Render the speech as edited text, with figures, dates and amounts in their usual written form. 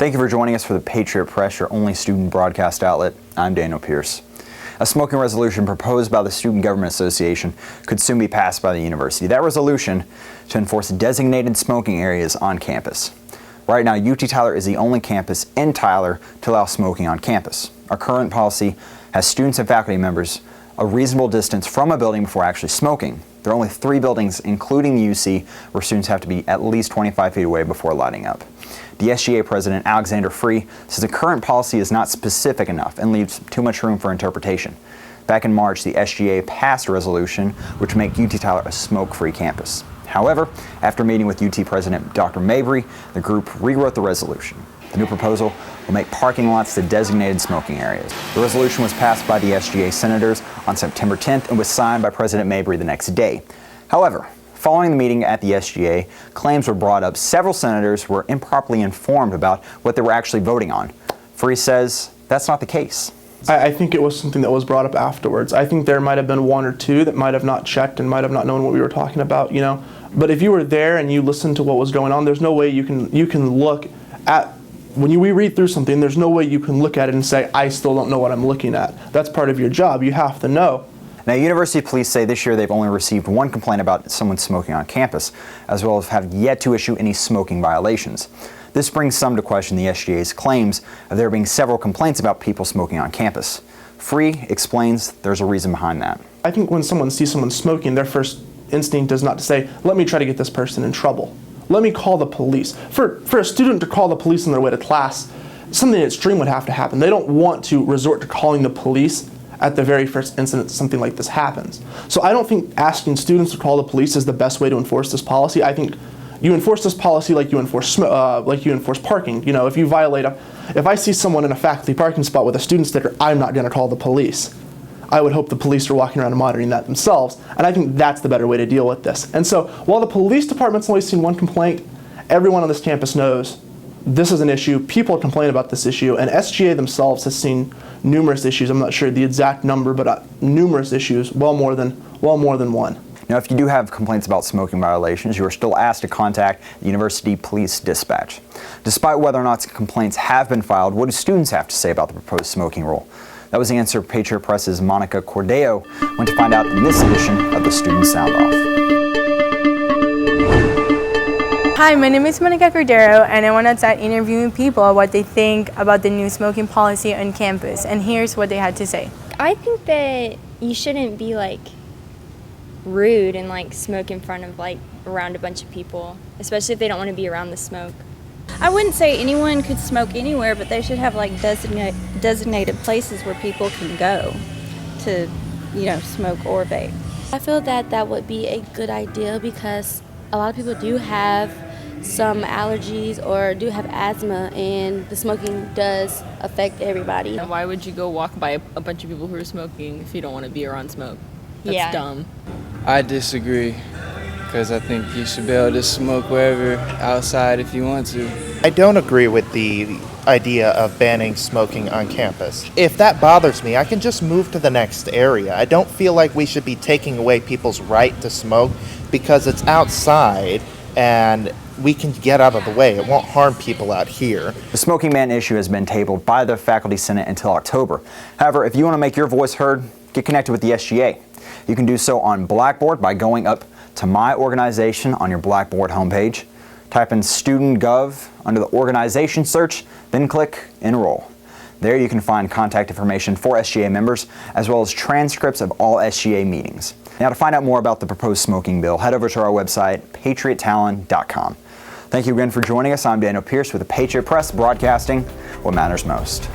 Thank you for joining us for the Patriot Press, your only student broadcast outlet. I'm Daniel Pierce. A smoking resolution proposed by the Student Government Association could soon be passed by the university. That resolution to enforce designated smoking areas on campus. Right now, UT Tyler is the only campus in Tyler to allow smoking on campus. Our current policy has students and faculty members a reasonable distance from a building before actually smoking. There are only 3 buildings, including the UC, where students have to be at least 25 feet away before lighting up. The SGA president, Alexander Free, says the current policy is not specific enough and leaves too much room for interpretation. Back in March, the SGA passed a resolution which would make UT Tyler a smoke-free campus. However, after meeting with UT President Dr. Mabry, the group rewrote the resolution. The new proposal will make parking lots the designated smoking areas. The resolution was passed by the SGA senators on September 10th and was signed by President Mabry the next day. However, following the meeting at the SGA, claims were brought up several senators were improperly informed about what they were actually voting on. Free says that's not the case. I think it was something that was brought up afterwards. I think there might have been 1 or 2 that might have not checked and might have not known what we were talking about, you know. But if you were there and you listened to what was going on, there's no way you can look at, when we read through something, there's no way you can look at it and say, I still don't know what I'm looking at. That's part of your job. You have to know. Now, University police say this year they've only received 1 complaint about someone smoking on campus, as well as have yet to issue any smoking violations. This brings some to question the SGA's claims of there being several complaints about people smoking on campus. Free explains there's a reason behind that. I think when someone sees someone smoking, their first instinct is not to say, let me try to get this person in trouble. Let me call the police. For a student to call the police on their way to class, something extreme would have to happen. They don't want to resort to calling the police at the very first incident something like this happens. So I don't think asking students to call the police is the best way to enforce this policy. I think you enforce this policy like you enforce parking. You know, if you violate if I see someone in a faculty parking spot with a student sticker, I'm not going to call the police. I would hope the police are walking around and monitoring that themselves, and I think that's the better way to deal with this. And so while the police department's only seen 1 complaint, everyone on this campus knows this is an issue. People complain about this issue, and SGA themselves has seen numerous issues. I'm not sure the exact number, but numerous issues, well more than 1. Now, if you do have complaints about smoking violations, you are still asked to contact the University Police Dispatch. Despite whether or not complaints have been filed, what do students have to say about the proposed smoking rule? That was the answer Patriot Press's Monica Cordeo went to find out in this edition of the Student Sound Off. Hi, my name is Monica Cordero, and I want to start interviewing people what they think about the new smoking policy on campus. And here's what they had to say. I think that you shouldn't be rude and smoke in front of around a bunch of people, especially if they don't want to be around the smoke. I wouldn't say anyone could smoke anywhere, but they should have designated places where people can go to, smoke or vape. I feel that would be a good idea because a lot of people do have some allergies or do have asthma, and the smoking does affect everybody. Why would you go walk by a bunch of people who are smoking if you don't want to be around smoke? That's dumb. I disagree, because I think you should be able to smoke wherever outside if you want to. I don't agree with the idea of banning smoking on campus. If that bothers me, I can just move to the next area. I don't feel like we should be taking away people's right to smoke because it's outside and we can get out of the way. It won't harm people out here. The smoking ban issue has been tabled by the Faculty Senate until October. However, if you want to make your voice heard, get connected with the SGA. You can do so on Blackboard by going up to My Organization on your Blackboard homepage. Type in Student Gov under the Organization search, then click Enroll. There you can find contact information for SGA members, as well as transcripts of all SGA meetings. Now, to find out more about the proposed smoking bill, head over to our website, patriottalon.com. Thank you again for joining us. I'm Daniel Pierce with the Patriot Press, broadcasting what matters most.